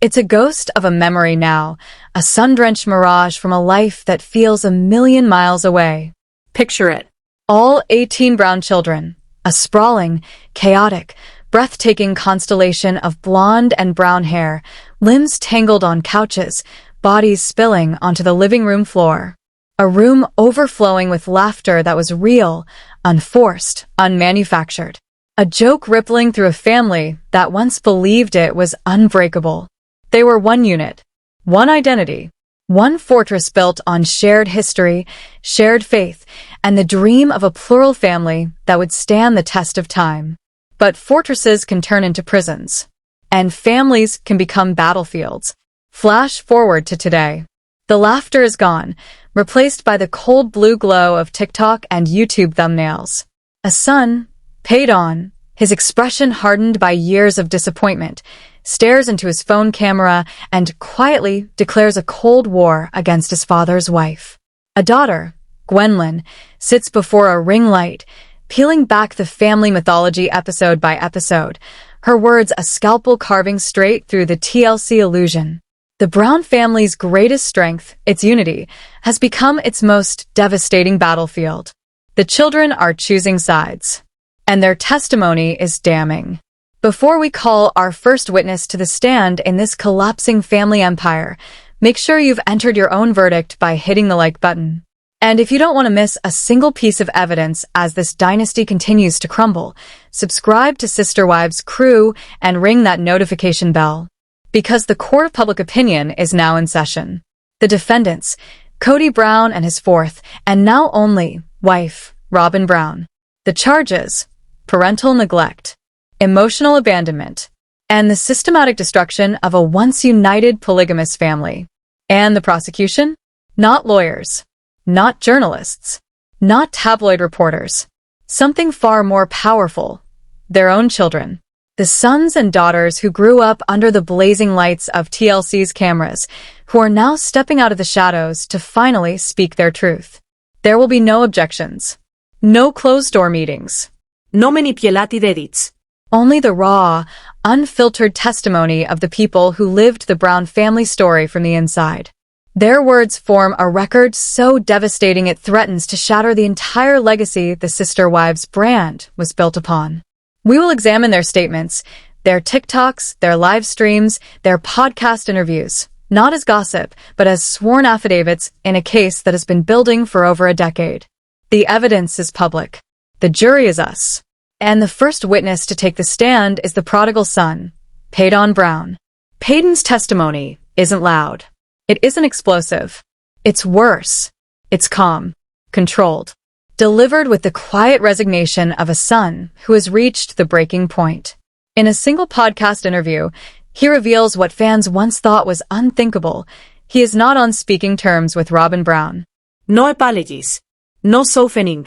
It's a ghost of a memory now, a sun-drenched mirage from a life that feels a million miles away. Picture it. All 18 Brown children, a sprawling, chaotic, breathtaking constellation of blonde and brown hair, limbs tangled on couches, bodies spilling onto the living room floor. A room overflowing with laughter that was real, unforced, unmanufactured. A joke rippling through a family that once believed it was unbreakable. They were one unit, one identity, one fortress built on shared history, shared faith, and the dream of a plural family that would stand the test of time. But fortresses can turn into prisons, and families can become battlefields. Flash forward to today. The laughter is gone, replaced by the cold blue glow of TikTok and YouTube thumbnails. A son, Pedon, his expression hardened by years of disappointment, stares into his phone camera and quietly declares a cold war against his father's wife. A daughter, Gwendlyn, sits before a ring light, peeling back the family mythology episode by episode, her words a scalpel carving straight through the TLC illusion. The Brown family's greatest strength, its unity, has become its most devastating battlefield. The children are choosing sides, and their testimony is damning. Before we call our first witness to the stand in this collapsing family empire, make sure you've entered your own verdict by hitting the like button. And if you don't want to miss a single piece of evidence as this dynasty continues to crumble, subscribe to SisterWives crew and ring that notification bell. Because the court of public opinion is now in session. The defendants, Kody Brown and his fourth, and now only, wife, Robyn Brown. The charges, parental neglect, emotional abandonment, and the systematic destruction of a once united polygamous family. And the prosecution? Not lawyers, not journalists, not tabloid reporters. Something far more powerful, their own children. The sons and daughters who grew up under the blazing lights of TLC's cameras, who are now stepping out of the shadows to finally speak their truth. There will be no objections, no closed-door meetings, No manipulative edits. only the raw, unfiltered testimony of the people who lived the Brown family story from the inside. Their words form a record so devastating it threatens to shatter the entire legacy the SisterWives brand was built upon. We will examine their statements, their TikToks, their live streams, their podcast interviews, not as gossip, but as sworn affidavits in a case that has been building for over a decade. The evidence is public. The jury is us. And the first witness to take the stand is the prodigal son, Pedon Brown. Pedon's testimony isn't loud. It isn't explosive. It's worse. It's calm, controlled. Delivered with the quiet resignation of a son who has reached the breaking point. In a single podcast interview, he reveals what fans once thought was unthinkable. He is not on speaking terms with Robyn Brown. No apologies. No softening.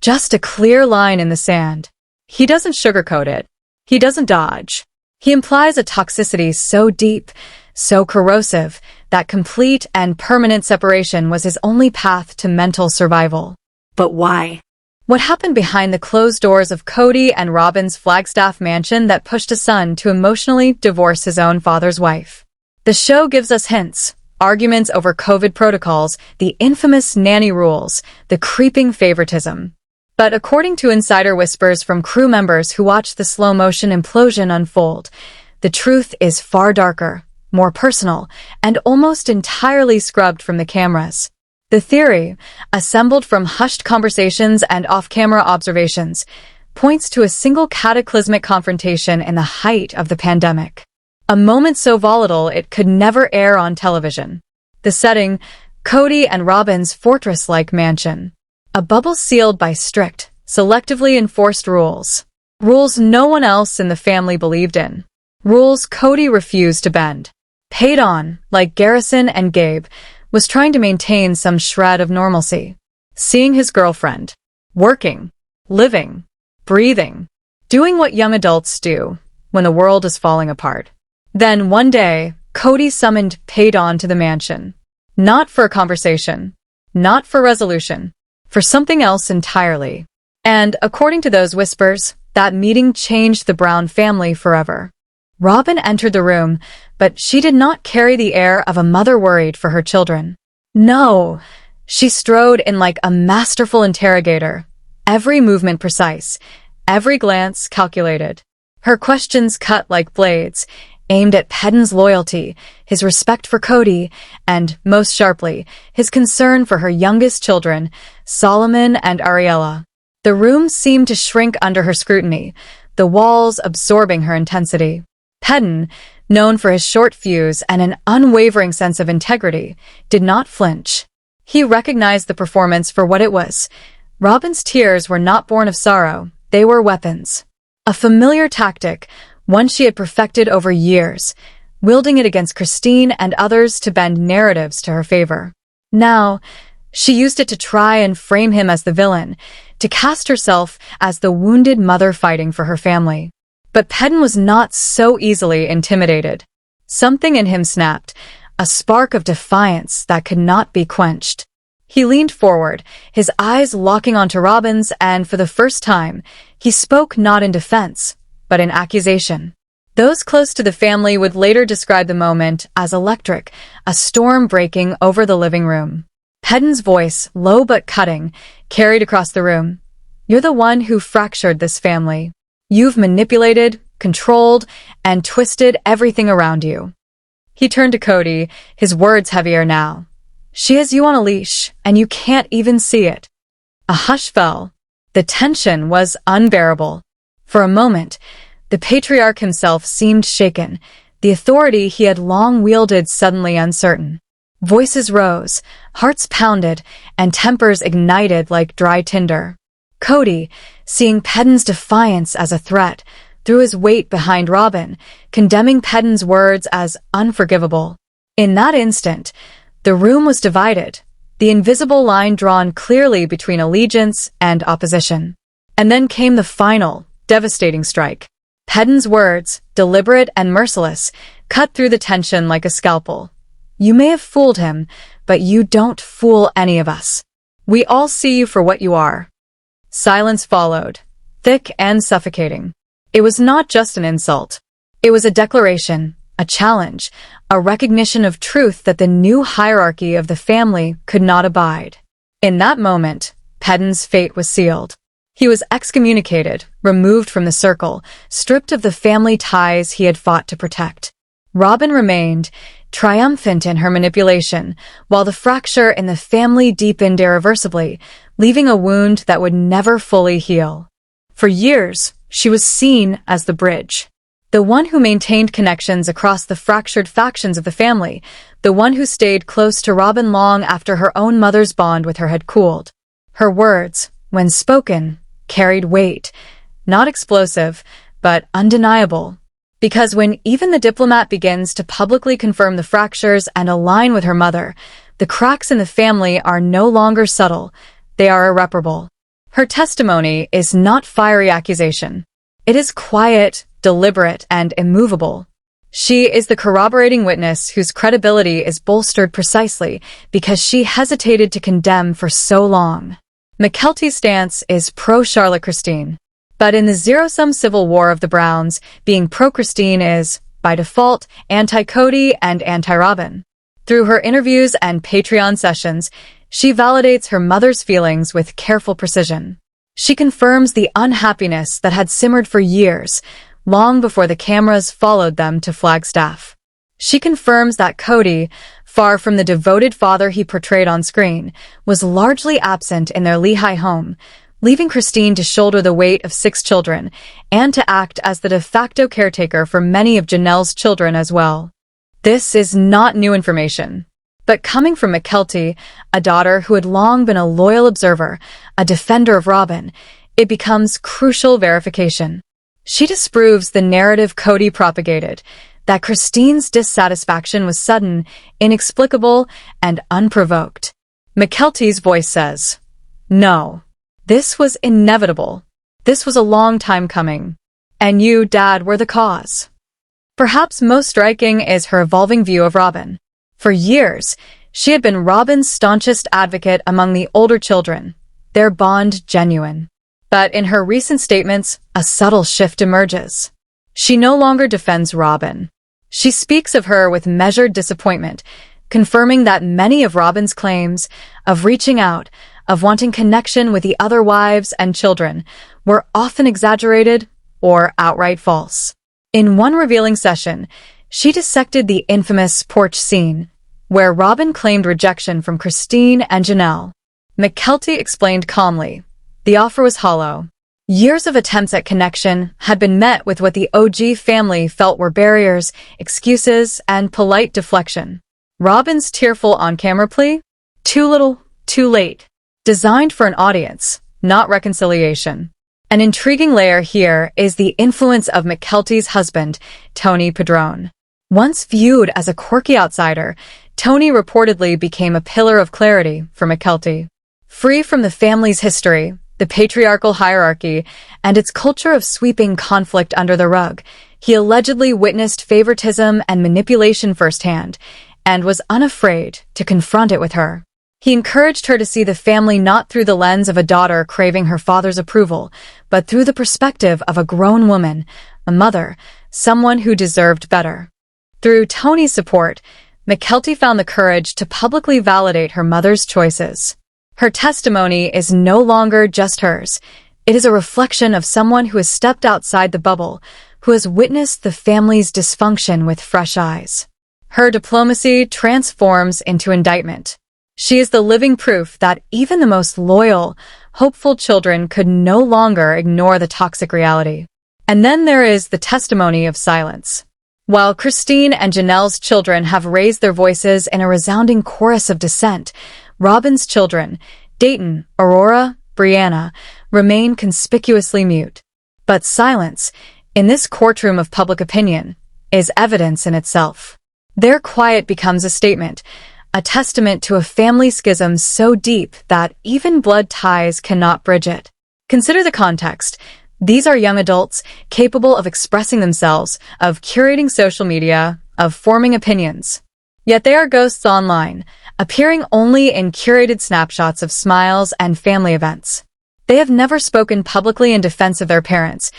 Just a clear line in the sand. He doesn't sugarcoat it. He doesn't dodge. He implies a toxicity so deep, so corrosive, that complete and permanent separation was his only path to mental survival. But why? What happened behind the closed doors of Kody and Robyn's Flagstaff mansion that pushed a son to emotionally divorce his own father's wife? The show gives us hints, arguments over COVID protocols, the infamous nanny rules, the creeping favoritism. But according to insider whispers from crew members who watched the slow-motion implosion unfold, the truth is far darker, more personal, and almost entirely scrubbed from the cameras. The theory, assembled from hushed conversations and off-camera observations, points to a single cataclysmic confrontation in the height of the pandemic. A moment so volatile it could never air on television. The setting, Kody and Robyn's fortress-like mansion. A bubble sealed by strict, selectively enforced rules. Rules no one else in the family believed in. Rules Kody refused to bend. Pedon, like Garrison and Gabe, was trying to maintain some shred of normalcy. Seeing his girlfriend, working, living, breathing, doing what young adults do when the world is falling apart. Then one day, Kody summoned Pedon to the mansion. Not for a conversation, not for resolution, for something else entirely. And according to those whispers, that meeting changed the Brown family forever. Robin entered the room, but she did not carry the air of a mother worried for her children. No, she strode in like a masterful interrogator, every movement precise, every glance calculated. Her questions cut like blades, aimed at Pedon's loyalty, his respect for Kody, and, most sharply, his concern for her youngest children, Solomon and Ariella. The room seemed to shrink under her scrutiny, the walls absorbing her intensity. Pedon, known for his short fuse and an unwavering sense of integrity, did not flinch. He recognized the performance for what it was. Robin's tears were not born of sorrow, they were weapons. A familiar tactic, one she had perfected over years, wielding it against Christine and others to bend narratives to her favor. Now, she used it to try and frame him as the villain, to cast herself as the wounded mother fighting for her family. But Pedon was not so easily intimidated. Something in him snapped, a spark of defiance that could not be quenched. He leaned forward, his eyes locking onto Robin's, and for the first time, he spoke not in defense, but in accusation. Those close to the family would later describe the moment as electric, a storm breaking over the living room. Pedon's voice, low but cutting, carried across the room. "You're the one who fractured this family. You've manipulated, controlled, and twisted everything around you." He turned to Kody, his words heavier now. "She has you on a leash, and you can't even see it." A hush fell. The tension was unbearable. For a moment, the patriarch himself seemed shaken, the authority he had long wielded suddenly uncertain. Voices rose, hearts pounded, and tempers ignited like dry tinder. Kody, seeing Pedon's defiance as a threat, threw his weight behind Robin, condemning Pedon's words as unforgivable. In that instant, the room was divided, the invisible line drawn clearly between allegiance and opposition. And then came the final, devastating strike. Pedon's words, deliberate and merciless, cut through the tension like a scalpel. "You may have fooled him, but you don't fool any of us. We all see you for what you are." Silence followed, thick and suffocating. It was not just an insult. It was a declaration, a challenge, a recognition of truth that the new hierarchy of the family could not abide. In that moment, Pedon's fate was sealed. He was excommunicated, removed from the circle, stripped of the family ties he had fought to protect. Robin remained, triumphant in her manipulation, while the fracture in the family deepened irreversibly, leaving a wound that would never fully heal. For years, she was seen as the bridge. The one who maintained connections across the fractured factions of the family, the one who stayed close to Robin long after her own mother's bond with her had cooled. Her words, when spoken, carried weight, not explosive, but undeniable. Because when even the diplomat begins to publicly confirm the fractures and align with her mother, the cracks in the family are no longer subtle, they are irreparable. Her testimony is not fiery accusation. It is quiet, deliberate, and immovable. She is the corroborating witness whose credibility is bolstered precisely because she hesitated to condemn for so long. Mykelti's stance is pro-Charlotte Christine. But in the zero-sum civil war of the Browns, being pro-Christine is, by default, anti-Kody and anti-Robin. Through her interviews and Patreon sessions, she validates her mother's feelings with careful precision. She confirms the unhappiness that had simmered for years, long before the cameras followed them to Flagstaff. She confirms that Kody, far from the devoted father he portrayed on screen, was largely absent in their Lehigh home, leaving Christine to shoulder the weight of 6 children and to act as the de facto caretaker for many of Janelle's children as well. This is not new information. But coming from Mykelti, a daughter who had long been a loyal observer, a defender of Robin, it becomes crucial verification. She disproves the narrative Kody propagated, that Christine's dissatisfaction was sudden, inexplicable, and unprovoked. Mykelti's voice says, "No. This was inevitable. This was a long time coming. And you, Dad, were the cause." Perhaps most striking is her evolving view of Robin. For years, she had been Robin's staunchest advocate among the older children, their bond genuine. But in her recent statements, a subtle shift emerges. She no longer defends Robin. She speaks of her with measured disappointment, confirming that many of Robin's claims of reaching out, of wanting connection with the other wives and children, were often exaggerated or outright false. In one revealing session, she dissected the infamous porch scene, where Robin claimed rejection from Christine and Janelle. Mykelti explained calmly, the offer was hollow. Years of attempts at connection had been met with what the OG family felt were barriers, excuses, and polite deflection. Robin's tearful on-camera plea? Too little, too late. Designed for an audience, not reconciliation. An intriguing layer here is the influence of Mykelti's husband, Tony Pedon. Once viewed as a quirky outsider, Tony reportedly became a pillar of clarity for Mykelti. Free from the family's history, the patriarchal hierarchy, and its culture of sweeping conflict under the rug, he allegedly witnessed favoritism and manipulation firsthand, and was unafraid to confront it with her. He encouraged her to see the family not through the lens of a daughter craving her father's approval, but through the perspective of a grown woman, a mother, someone who deserved better. Through Tony's support, Mykelti found the courage to publicly validate her mother's choices. Her testimony is no longer just hers. It is a reflection of someone who has stepped outside the bubble, who has witnessed the family's dysfunction with fresh eyes. Her diplomacy transforms into indictment. She is the living proof that even the most loyal, hopeful children could no longer ignore the toxic reality. And then there is the testimony of silence. While Christine and Janelle's children have raised their voices in a resounding chorus of dissent, Robin's children, Dayton, Aurora, Brianna, remain conspicuously mute. But silence, in this courtroom of public opinion, is evidence in itself. Their quiet becomes a statement, a testament to a family schism so deep that even blood ties cannot bridge it. Consider the context. These are young adults capable of expressing themselves, of curating social media, of forming opinions. Yet they are ghosts online, appearing only in curated snapshots of smiles and family events. They have never spoken publicly in defense of their parents,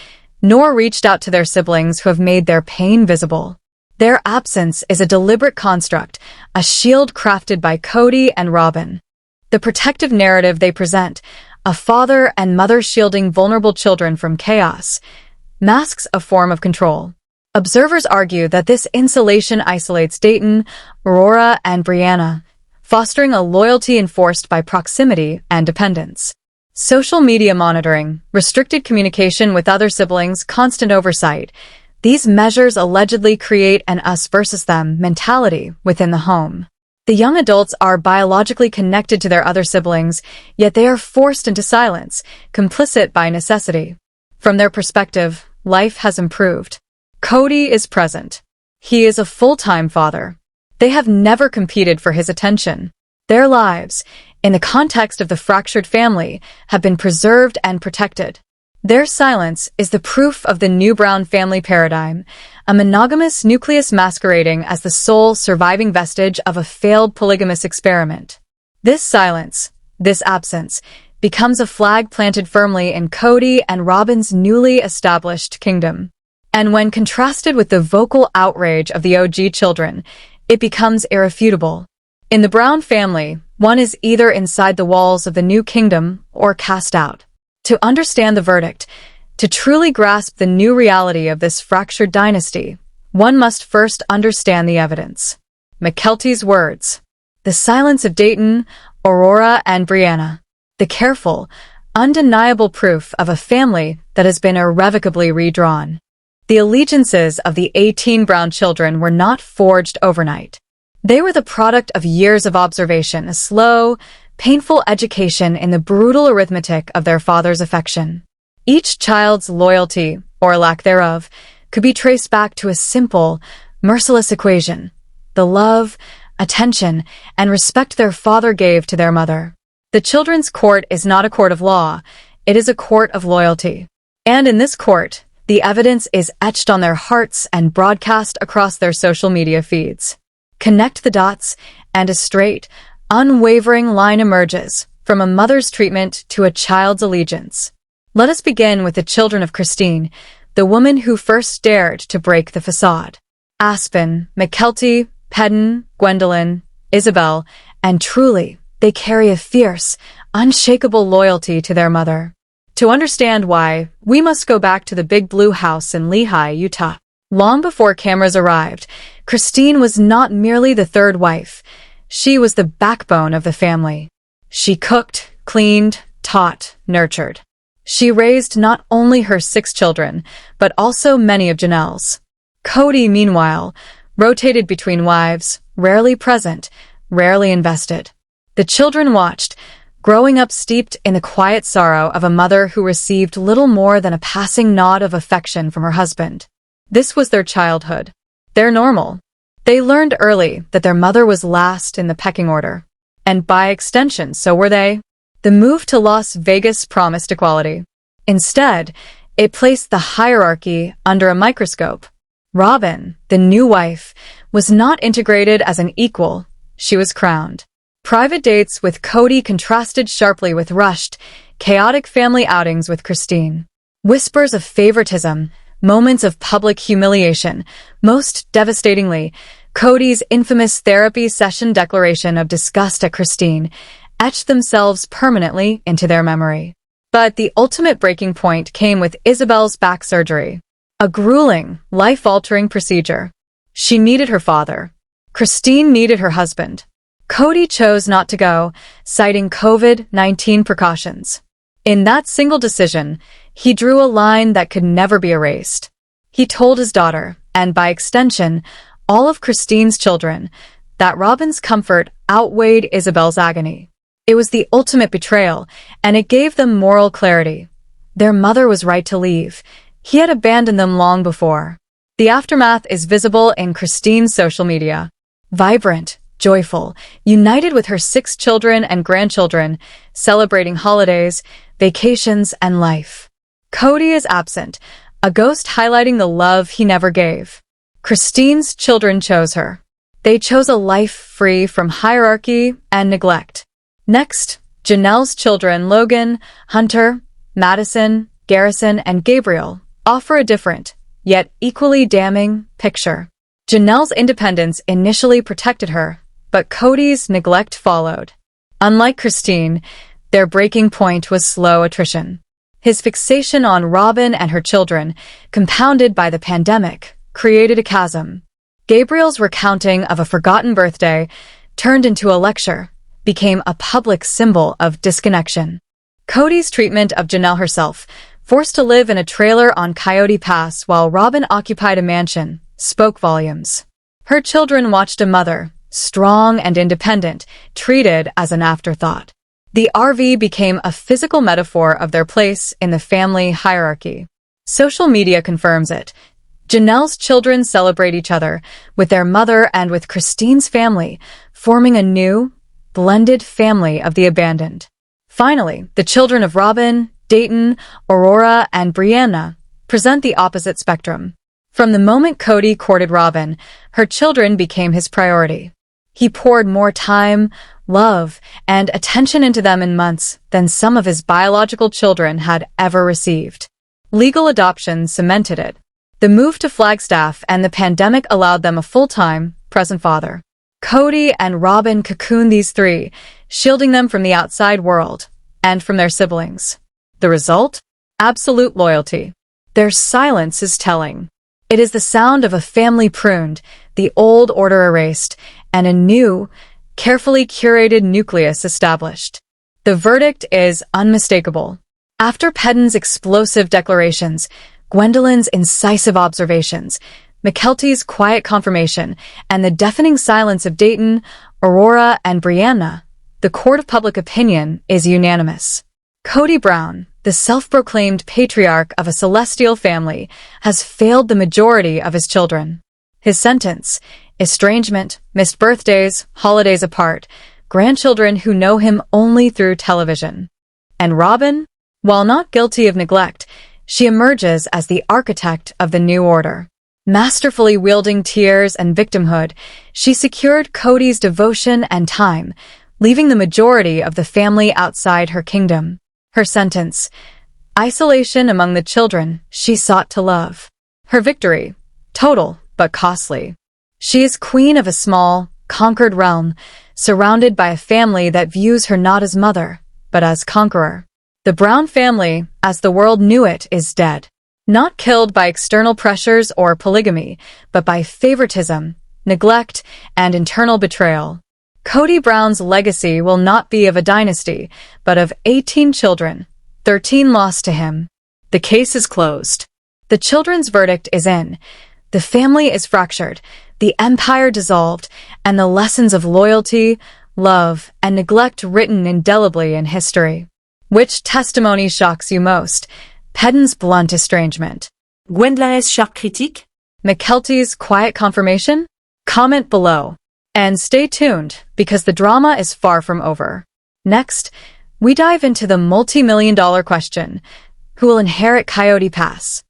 nor reached out to their siblings who have made their pain visible. Their absence is a deliberate construct, a shield crafted by Kody and Robin. The protective narrative they present, a father and mother shielding vulnerable children from chaos, masks a form of control. Observers argue that this insulation isolates Dayton, Aurora, and Brianna, fostering a loyalty enforced by proximity and dependence. Social media monitoring, restricted communication with other siblings, constant oversight. These measures allegedly create an us versus them mentality within the home. The young adults are biologically connected to their other siblings, yet they are forced into silence, complicit by necessity. From their perspective, life has improved. Kody is present. He is a full-time father. They have never competed for his attention. Their lives, in the context of the fractured family, have been preserved and protected. Their silence is the proof of the new Brown family paradigm, a monogamous nucleus masquerading as the sole surviving vestige of a failed polygamous experiment. This silence, this absence, becomes a flag planted firmly in Kody and Robin's newly established kingdom. And when contrasted with the vocal outrage of the OG children, it becomes irrefutable. In the Brown family, one is either inside the walls of the new kingdom or cast out. To understand the verdict, to truly grasp the new reality of this fractured dynasty, one must first understand the evidence. Mykelti's words. The silence of Dayton, Aurora, and Brianna. The careful, undeniable proof of a family that has been irrevocably redrawn. The allegiances of the 18 Brown children were not forged overnight. They were the product of years of observation, a slow, painful education in the brutal arithmetic of their father's affection. Each child's loyalty, or lack thereof, could be traced back to a simple, merciless equation: the love, attention, and respect their father gave to their mother. The children's court is not a court of law, it is a court of loyalty. And in this court, the evidence is etched on their hearts and broadcast across their social media feeds. Connect the dots, and a straight, unwavering line emerges, from a mother's treatment to a child's allegiance. Let us begin with the children of Christine, the woman who first dared to break the facade. Aspen, Mykelti, Pedon, Gwendlyn, Isabel, and truly, they carry a fierce, unshakable loyalty to their mother. To understand why, we must go back to the Big Blue House in Lehi, Utah. Long before cameras arrived, Christine was not merely the third wife. She was the backbone of the family. She cooked, cleaned, taught, nurtured. She raised not only her 6 children, but also many of Janelle's. Kody, meanwhile, rotated between wives, rarely present, rarely invested. The children watched, growing up steeped in the quiet sorrow of a mother who received little more than a passing nod of affection from her husband. This was their childhood, their normal. They learned early that their mother was last in the pecking order. And by extension, so were they. The move to Las Vegas promised equality. Instead, it placed the hierarchy under a microscope. Robyn, the new wife, was not integrated as an equal. She was crowned. Private dates with Kody contrasted sharply with rushed, chaotic family outings with Christine. Whispers of favoritism, moments of public humiliation. Most devastatingly, Kody's infamous therapy session declaration of disgust at Christine etched themselves permanently into their memory. But the ultimate breaking point came with Isabel's back surgery. A grueling, life-altering procedure. She needed her father. Christine needed her husband. Kody chose not to go, citing COVID-19 precautions. In that single decision, he drew a line that could never be erased. He told his daughter, and by extension, all of Christine's children, that Robyn's comfort outweighed Isabel's agony. It was the ultimate betrayal, and it gave them moral clarity. Their mother was right to leave. He had abandoned them long before. The aftermath is visible in Christine's social media. Vibrant, joyful, united with her 6 children and grandchildren, celebrating holidays, vacations, and life. Kody is absent, a ghost highlighting the love he never gave. Christine's children chose her. They chose a life free from hierarchy and neglect. Next, Janelle's children Logan, Hunter, Madison, Garrison, and Gabriel offer a different, yet equally damning, picture. Janelle's independence initially protected her, but Kody's neglect followed. Unlike Christine, their breaking point was slow attrition. His fixation on Robyn and her children, compounded by the pandemic, created a chasm. Gabriel's recounting of a forgotten birthday turned into a lecture, became a public symbol of disconnection. Kody's treatment of Janelle herself, forced to live in a trailer on Coyote Pass while Robyn occupied a mansion, spoke volumes. Her children watched a mother, strong and independent, treated as an afterthought. The RV became a physical metaphor of their place in the family hierarchy. Social media confirms it. Janelle's children celebrate each other, with their mother and with Christine's family, forming a new, blended family of the abandoned. Finally, the children of Robyn, Dayton, Aurora, and Brianna present the opposite spectrum. From the moment Kody courted Robyn, her children became his priority. He poured more time, love, and attention into them in months than some of his biological children had ever received. Legal adoption cemented it. The move to Flagstaff and the pandemic allowed them a full-time, present father. Kody and Robyn cocooned these 3, shielding them from the outside world and from their siblings. The result? Absolute loyalty. Their silence is telling. It is the sound of a family pruned, the old order erased, and a new, carefully curated nucleus established. The verdict is unmistakable. After Pedon's explosive declarations, Gwendlyn's incisive observations, Mykelti's quiet confirmation, and the deafening silence of Dayton, Aurora, and Brianna, the court of public opinion is unanimous. Kody Brown, the self-proclaimed patriarch of a celestial family, has failed the majority of his children. His sentence, estrangement, missed birthdays, holidays apart, grandchildren who know him only through television. And Robyn, while not guilty of neglect, she emerges as the architect of the new order. Masterfully wielding tears and victimhood, she secured Kody's devotion and time, leaving the majority of the family outside her kingdom. Her sentence, isolation among the children she sought to love. Her victory, total but costly. She is queen of a small, conquered realm, surrounded by a family that views her not as mother, but as conqueror. The Brown family, as the world knew it, is dead. Not killed by external pressures or polygamy, but by favoritism, neglect, and internal betrayal. Kody Brown's legacy will not be of a dynasty, but of 18 children, 13 lost to him. The case is closed. The children's verdict is in. The family is fractured, the empire dissolved, and the lessons of loyalty, love, and neglect written indelibly in history. Which testimony shocks you most? Pedon's blunt estrangement, Gwendlyn's sharp critique? McKelty's quiet confirmation? Comment below. And stay tuned, because the drama is far from over. Next, we dive into the multi-million-dollar question: who will inherit Coyote Pass?